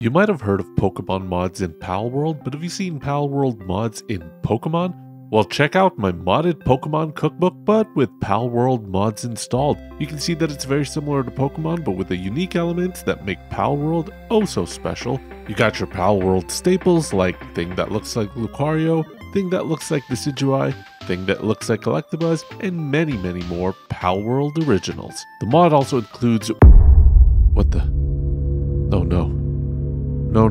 You might have heard of Pokemon mods in Palworld, but have you seen Palworld mods in Pokemon? Well, check out my modded Pokemon cookbook, but with Palworld mods installed. You can see that it's very similar to Pokemon, but with the unique elements that make Palworld oh so special. You got your Palworld staples, like thing that looks like Lucario, thing that looks like Decidueye, thing that looks like Electabuzz, and many more Palworld originals. The mod also includes... What the... Oh no. No.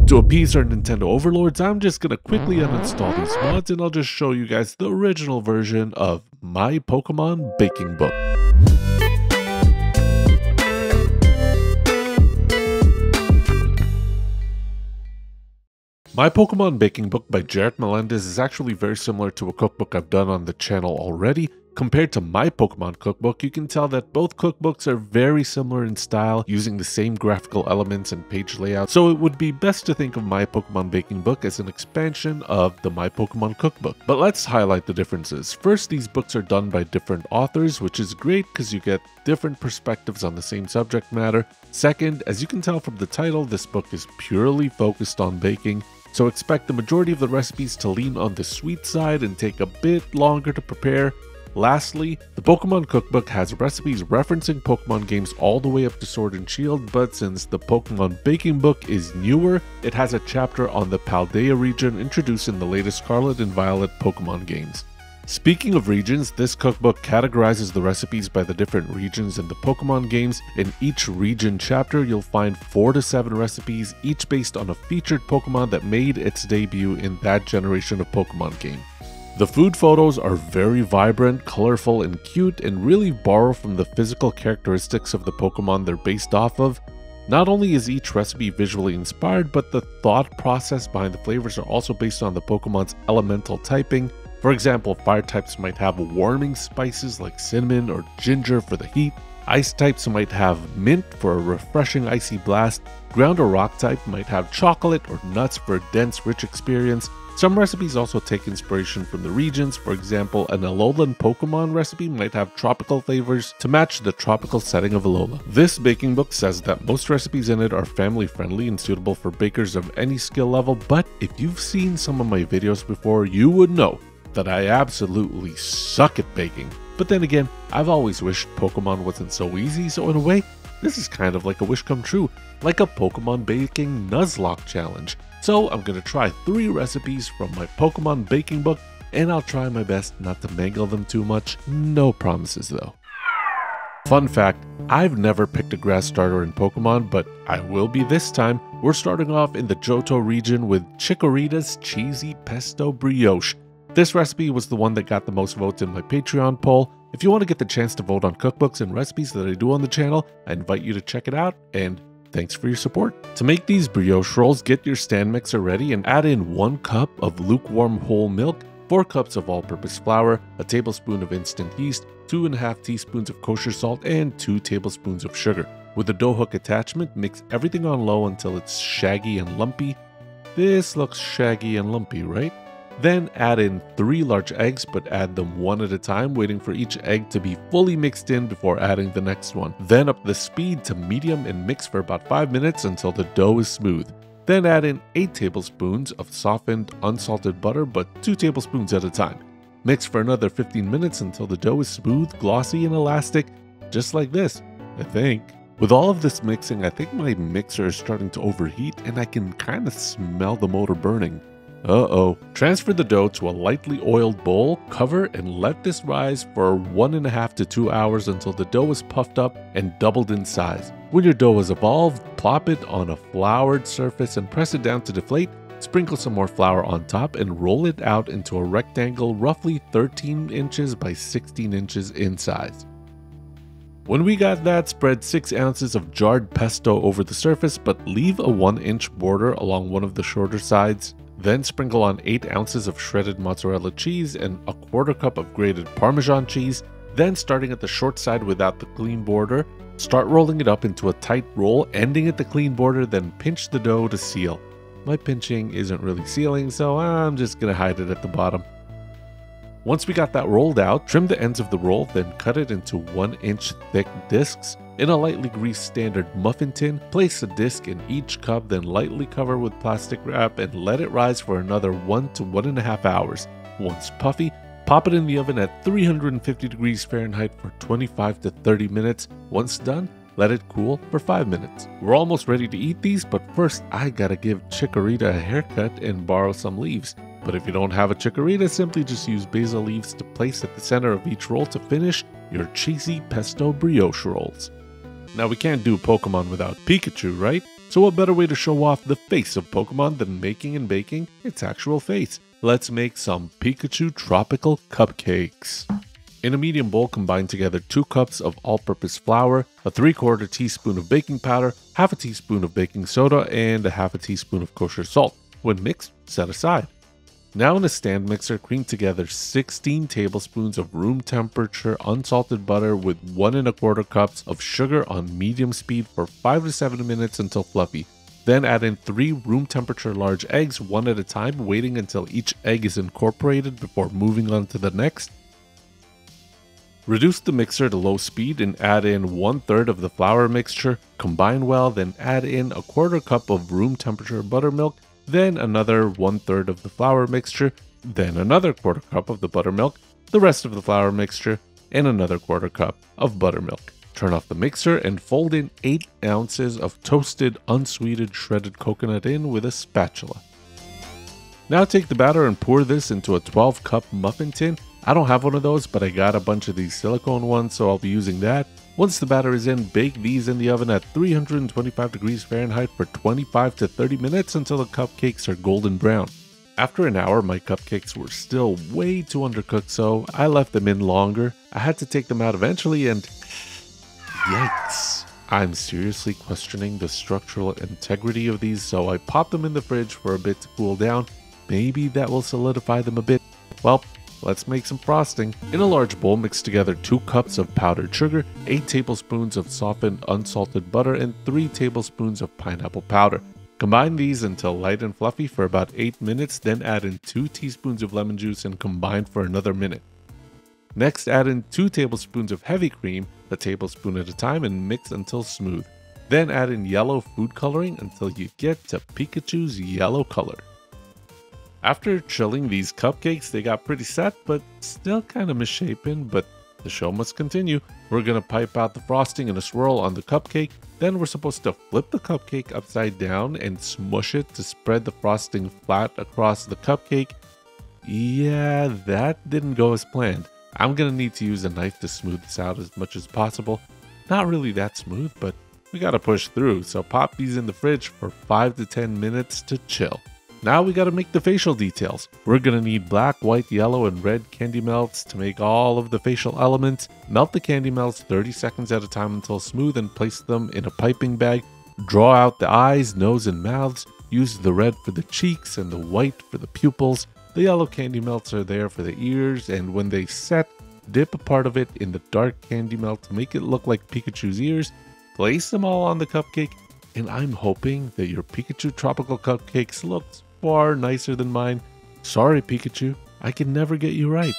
To appease our Nintendo overlords, I'm just gonna quickly uninstall these mods and I'll just show you guys the original version of My Pokemon Baking Book. My Pokemon Baking Book by Jared Melendez is actually very similar to a cookbook I've done on the channel already. Compared to My Pokemon Cookbook, you can tell that both cookbooks are very similar in style, using the same graphical elements and page layout, so it would be best to think of My Pokemon Baking Book as an expansion of the My Pokemon Cookbook. But let's highlight the differences. First, these books are done by different authors, which is great because you get different perspectives on the same subject matter. Second, as you can tell from the title, this book is purely focused on baking, so expect the majority of the recipes to lean on the sweet side and take a bit longer to prepare. Lastly, the Pokemon Cookbook has recipes referencing Pokemon games all the way up to Sword and Shield, but since the Pokemon Baking Book is newer, it has a chapter on the Paldea region introduced in the latest Scarlet and Violet Pokemon games. Speaking of regions, this cookbook categorizes the recipes by the different regions in the Pokemon games. In each region chapter, you'll find 4 to 7 recipes, each based on a featured Pokemon that made its debut in that generation of Pokemon game. The food photos are very vibrant, colorful, and cute, and really borrow from the physical characteristics of the Pokemon they're based off of. Not only is each recipe visually inspired, but the thought process behind the flavors are also based on the Pokemon's elemental typing. For example, fire types might have warming spices like cinnamon or ginger for the heat. Ice types might have mint for a refreshing icy blast. Ground or rock type might have chocolate or nuts for a dense, rich experience. Some recipes also take inspiration from the regions. For example, an Alolan Pokemon recipe might have tropical flavors to match the tropical setting of Alola. This baking book says that most recipes in it are family friendly and suitable for bakers of any skill level, but if you've seen some of my videos before, you would know that I absolutely suck at baking. But then again, I've always wished Pokemon wasn't so easy, so in a way, this is kind of like a wish come true, like a Pokemon baking Nuzlocke challenge. So I'm going to try 3 recipes from my Pokemon Baking Book, and I'll try my best not to mangle them too much. No promises though. Fun fact, I've never picked a grass starter in Pokemon, but I will be this time. We're starting off in the Johto region with Chikorita's Cheesy Pesto Brioche. This recipe was the one that got the most votes in my Patreon poll. If you want to get the chance to vote on cookbooks and recipes that I do on the channel, I invite you to check it out, and thanks for your support. To make these brioche rolls, get your stand mixer ready and add in 1 cup of lukewarm whole milk, 4 cups of all-purpose flour, a tablespoon of instant yeast, 2.5 teaspoons of kosher salt, and 2 tablespoons of sugar. With the dough hook attachment, mix everything on low until it's shaggy and lumpy. This looks shaggy and lumpy, right? Then add in 3 large eggs, but add them one at a time, waiting for each egg to be fully mixed in before adding the next one. Then up the speed to medium and mix for about 5 minutes until the dough is smooth. Then add in 8 tablespoons of softened, unsalted butter, but 2 tablespoons at a time. Mix for another 15 minutes until the dough is smooth, glossy, and elastic, just like this, I think. With all of this mixing, I think my mixer is starting to overheat and I can kind of smell the motor burning. Uh-oh. Transfer the dough to a lightly oiled bowl, cover, and let this rise for 1.5 to 2 hours until the dough is puffed up and doubled in size. When your dough has evolved, plop it on a floured surface and press it down to deflate. Sprinkle some more flour on top and roll it out into a rectangle roughly 13 inches by 16 inches in size. When we got that, spread 6 ounces of jarred pesto over the surface, but leave a 1-inch border along one of the shorter sides. Then sprinkle on 8 ounces of shredded mozzarella cheese and a 1/4 cup of grated Parmesan cheese. Then, starting at the short side without the clean border, start rolling it up into a tight roll, ending at the clean border, then pinch the dough to seal. My pinching isn't really sealing, so I'm just gonna hide it at the bottom. Once we got that rolled out, trim the ends of the roll, then cut it into 1-inch thick discs. In a lightly greased standard muffin tin, place a disc in each cup, then lightly cover with plastic wrap and let it rise for another 1 to 1.5 hours. Once puffy, pop it in the oven at 350 degrees Fahrenheit for 25 to 30 minutes. Once done, let it cool for 5 minutes. We're almost ready to eat these, but first I gotta give Chikorita a haircut and borrow some leaves. But if you don't have a Chikorita, simply just use basil leaves to place at the center of each roll to finish your cheesy pesto brioche rolls. Now we can't do Pokemon without Pikachu, right? So what better way to show off the face of Pokemon than making and baking its actual face? Let's make some Pikachu Tropical Cupcakes. In a medium bowl, combine together 2 cups of all-purpose flour, a 3/4 teaspoon of baking powder, half a teaspoon of baking soda, and a half a teaspoon of kosher salt. When mixed, set aside. Now in a stand mixer, cream together 16 tablespoons of room temperature unsalted butter with 1 1/4 cups of sugar on medium speed for 5 to 7 minutes until fluffy. Then add in 3 room temperature large eggs, one at a time, waiting until each egg is incorporated before moving on to the next. Reduce the mixer to low speed and add in 1/3 of the flour mixture. Combine well, then add in a 1/4 cup of room temperature buttermilk, then another 1/3 of the flour mixture, then another 1/4 cup of the buttermilk, the rest of the flour mixture, and another 1/4 cup of buttermilk. Turn off the mixer and fold in 8 ounces of toasted, unsweetened shredded coconut in with a spatula. Now take the batter and pour this into a 12-cup muffin tin. I don't have one of those, but I got a bunch of these silicone ones, so I'll be using that. Once the batter is in, bake these in the oven at 325 degrees Fahrenheit for 25 to 30 minutes until the cupcakes are golden brown. After an hour, my cupcakes were still way too undercooked, so I left them in longer. I had to take them out eventually, and yikes. I'm seriously questioning the structural integrity of these, so I popped them in the fridge for a bit to cool down. Maybe that will solidify them a bit. Well, let's make some frosting. In a large bowl, mix together 2 cups of powdered sugar, 8 tablespoons of softened unsalted butter, and 3 tablespoons of pineapple powder. Combine these until light and fluffy for about 8 minutes, then add in 2 teaspoons of lemon juice and combine for another minute. Next, add in 2 tablespoons of heavy cream, a tablespoon at a time, and mix until smooth. Then add in yellow food coloring until you get to Pikachu's yellow color. After chilling these cupcakes, they got pretty set, but still kind of misshapen, but the show must continue. We're going to pipe out the frosting in a swirl on the cupcake. Then we're supposed to flip the cupcake upside down and smush it to spread the frosting flat across the cupcake. Yeah, that didn't go as planned. I'm going to need to use a knife to smooth this out as much as possible. Not really that smooth, but we got to push through, so pop these in the fridge for 5 to 10 minutes to chill. Now we gotta make the facial details. We're gonna need black, white, yellow, and red candy melts to make all of the facial elements. Melt the candy melts 30 seconds at a time until smooth and place them in a piping bag. Draw out the eyes, nose, and mouths. Use the red for the cheeks and the white for the pupils. The yellow candy melts are there for the ears, and when they set, dip a part of it in the dark candy melt to make it look like Pikachu's ears. Place them all on the cupcake, and I'm hoping that your Pikachu Tropical Cupcakes looks far nicer than mine. Sorry, Pikachu, I can never get you right.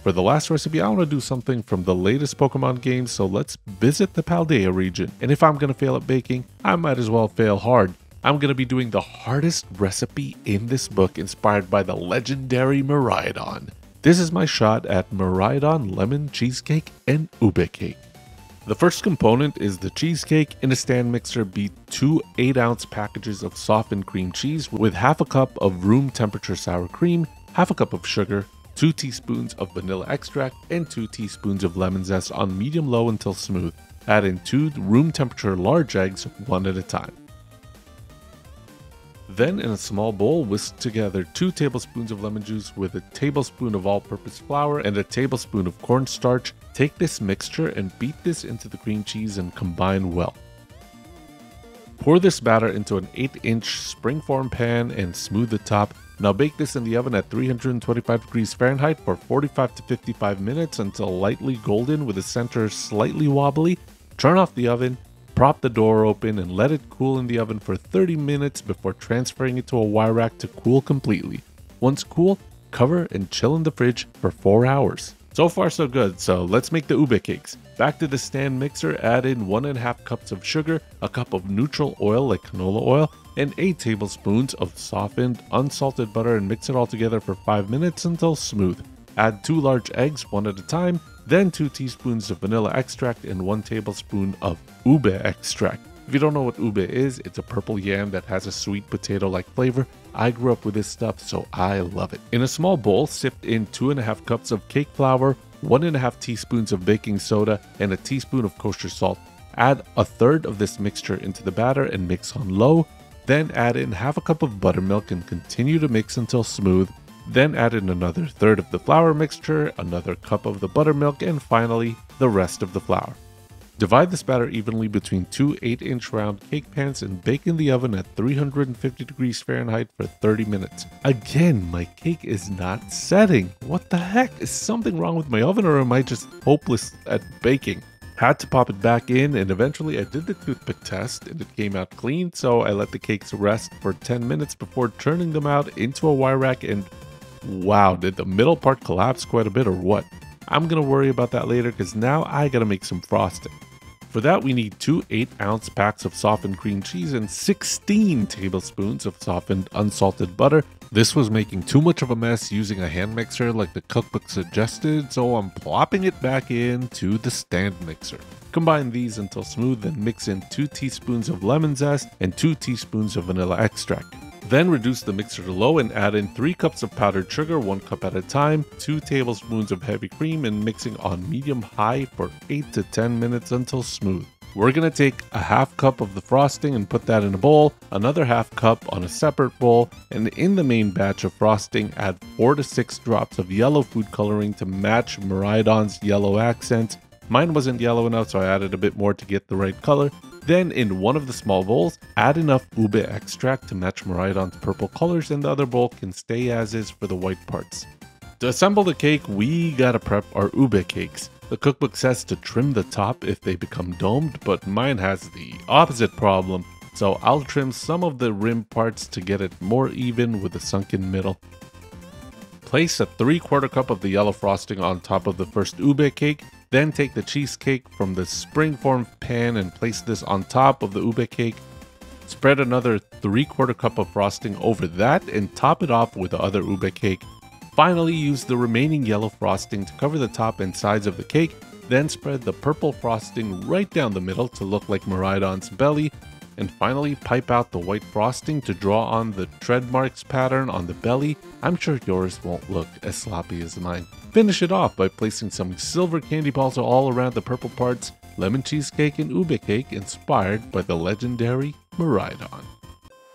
For the last recipe, I want to do something from the latest Pokemon games, so let's visit the Paldea region. And if I'm going to fail at baking, I might as well fail hard. I'm going to be doing the hardest recipe in this book, inspired by the legendary Miraidon. This is my shot at Miraidon lemon cheesecake and ube cake. The first component is the cheesecake. In a stand mixer, beat 2 8-ounce packages of softened cream cheese with half a cup of room temperature sour cream, half a cup of sugar, 2 teaspoons of vanilla extract, and 2 teaspoons of lemon zest on medium-low until smooth. Add in 2 room temperature large eggs, one at a time. Then in a small bowl, whisk together 2 tablespoons of lemon juice with a tablespoon of all-purpose flour and a tablespoon of cornstarch. Take this mixture and beat this into the cream cheese and combine well. Pour this batter into an 8-inch springform pan and smooth the top. Now bake this in the oven at 325 degrees Fahrenheit for 45 to 55 minutes until lightly golden with the center slightly wobbly. Turn off the oven. Prop the door open and let it cool in the oven for 30 minutes before transferring it to a wire rack to cool completely. Once cool, cover and chill in the fridge for 4 hours. So far so good, so let's make the ube cakes. Back to the stand mixer, add in 1.5 cups of sugar, a cup of neutral oil like canola oil, and 8 tablespoons of softened, unsalted butter and mix it all together for 5 minutes until smooth. Add 2 large eggs, one at a time, then 2 teaspoons of vanilla extract and 1 tablespoon of ube extract. If you don't know what ube is, it's a purple yam that has a sweet potato-like flavor. I grew up with this stuff, so I love it. In a small bowl, sift in 2.5 cups of cake flour, 1.5 teaspoons of baking soda, and a teaspoon of kosher salt. Add a third of this mixture into the batter and mix on low. Then add in half a cup of buttermilk and continue to mix until smooth. Then add in another third of the flour mixture, another cup of the buttermilk, and finally the rest of the flour. Divide this batter evenly between 2 8-inch round cake pans and bake in the oven at 350 degrees Fahrenheit for 30 minutes. Again, my cake is not setting. What the heck? Is something wrong with my oven, or am I just hopeless at baking? Had to pop it back in, and eventually I did the toothpick test and it came out clean, so I let the cakes rest for 10 minutes before turning them out into a wire rack, and wow, did the middle part collapse quite a bit or what? I'm gonna worry about that later because now I gotta make some frosting. For that, we need 2 8-ounce packs of softened cream cheese and 16 tablespoons of softened unsalted butter. This was making too much of a mess using a hand mixer like the cookbook suggested, so I'm plopping it back into the stand mixer. Combine these until smooth and mix in 2 teaspoons of lemon zest and 2 teaspoons of vanilla extract. Then reduce the mixer to low and add in 3 cups of powdered sugar, 1 cup at a time, 2 tablespoons of heavy cream, and mixing on medium-high for 8 to 10 minutes until smooth. We're going to take a half cup of the frosting and put that in a bowl, another half cup on a separate bowl, and in the main batch of frosting, add 4 to 6 drops of yellow food coloring to match Miraidon's yellow accents. Mine wasn't yellow enough, so I added a bit more to get the right color. Then, in one of the small bowls, add enough ube extract to match Miraidon's purple colors, and the other bowl can stay as is for the white parts. To assemble the cake, we gotta prep our ube cakes. The cookbook says to trim the top if they become domed, but mine has the opposite problem, so I'll trim some of the rim parts to get it more even with a sunken middle. Place a 3/4 cup of the yellow frosting on top of the first ube cake. Then take the cheesecake from the springform pan and place this on top of the ube cake. Spread another 3/4 cup of frosting over that and top it off with the other ube cake. Finally, use the remaining yellow frosting to cover the top and sides of the cake. Then spread the purple frosting right down the middle to look like Miraidon's belly. And finally, pipe out the white frosting to draw on the tread marks pattern on the belly. I'm sure yours won't look as sloppy as mine. Finish it off by placing some silver candy balls all around the purple parts, lemon cheesecake and ube cake inspired by the legendary Miraidon.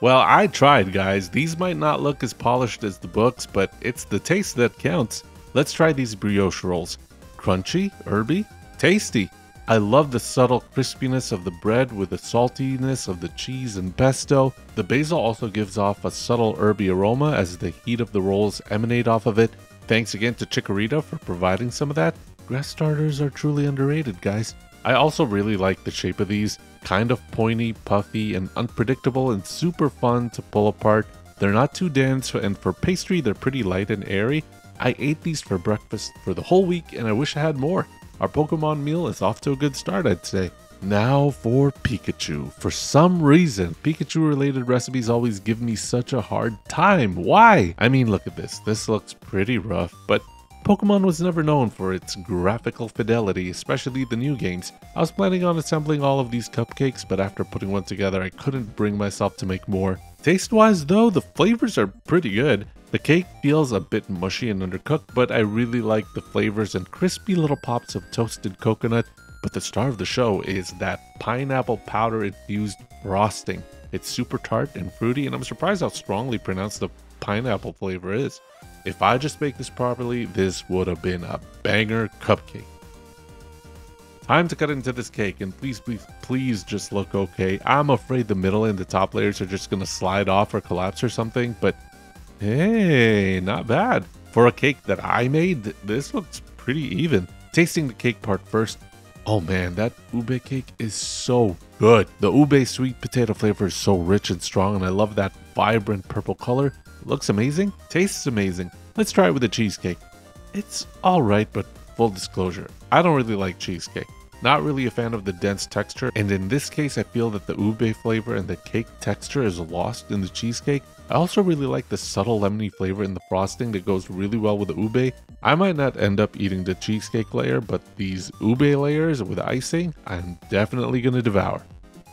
Well, I tried, guys. These might not look as polished as the books, but it's the taste that counts. Let's try these brioche rolls. Crunchy, herby, tasty. I love the subtle crispiness of the bread with the saltiness of the cheese and pesto. The basil also gives off a subtle herby aroma as the heat of the rolls emanate off of it. Thanks again to Chikorita for providing some of that. Grass starters are truly underrated, guys. I also really like the shape of these. Kind of pointy, puffy, and unpredictable, and super fun to pull apart. They're not too dense, and for pastry, they're pretty light and airy. I ate these for breakfast for the whole week, and I wish I had more. Our Pokemon meal is off to a good start, I'd say. Now for Pikachu. For some reason, Pikachu-related recipes always give me such a hard time. Why? I mean, look at this. This looks pretty rough, but Pokemon was never known for its graphical fidelity, especially the new games. I was planning on assembling all of these cupcakes, but after putting one together, I couldn't bring myself to make more. Taste-wise, though, the flavors are pretty good. The cake feels a bit mushy and undercooked, but I really like the flavors and crispy little pops of toasted coconut. But the star of the show is that pineapple powder infused frosting. It's super tart and fruity, and I'm surprised how strongly pronounced the pineapple flavor is. If I just baked this properly, this would have been a banger cupcake. Time to cut into this cake, and please just look okay. I'm afraid the middle and the top layers are just gonna slide off or collapse or something, but hey, not bad. For a cake that I made, this looks pretty even. Tasting the cake part first. Oh man, that ube cake is so good. The ube sweet potato flavor is so rich and strong, and I love that vibrant purple color. It looks amazing, tastes amazing. Let's try it with the cheesecake. It's alright, but Full disclosure, I don't really like cheesecake. Not really a fan of the dense texture, and in this case I feel that the ube flavor and the cake texture is lost in the cheesecake. I also really like the subtle lemony flavor in the frosting that goes really well with the ube. I might not end up eating the cheesecake layer, but these ube layers with icing, I'm definitely gonna devour.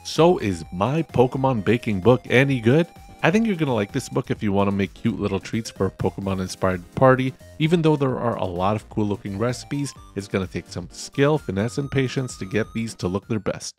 So is my Pokemon baking book any good? I think you're going to like this book if you want to make cute little treats for a Pokemon inspired party. Even though there are a lot of cool looking recipes, it's going to take some skill, finesse, and patience to get these to look their best.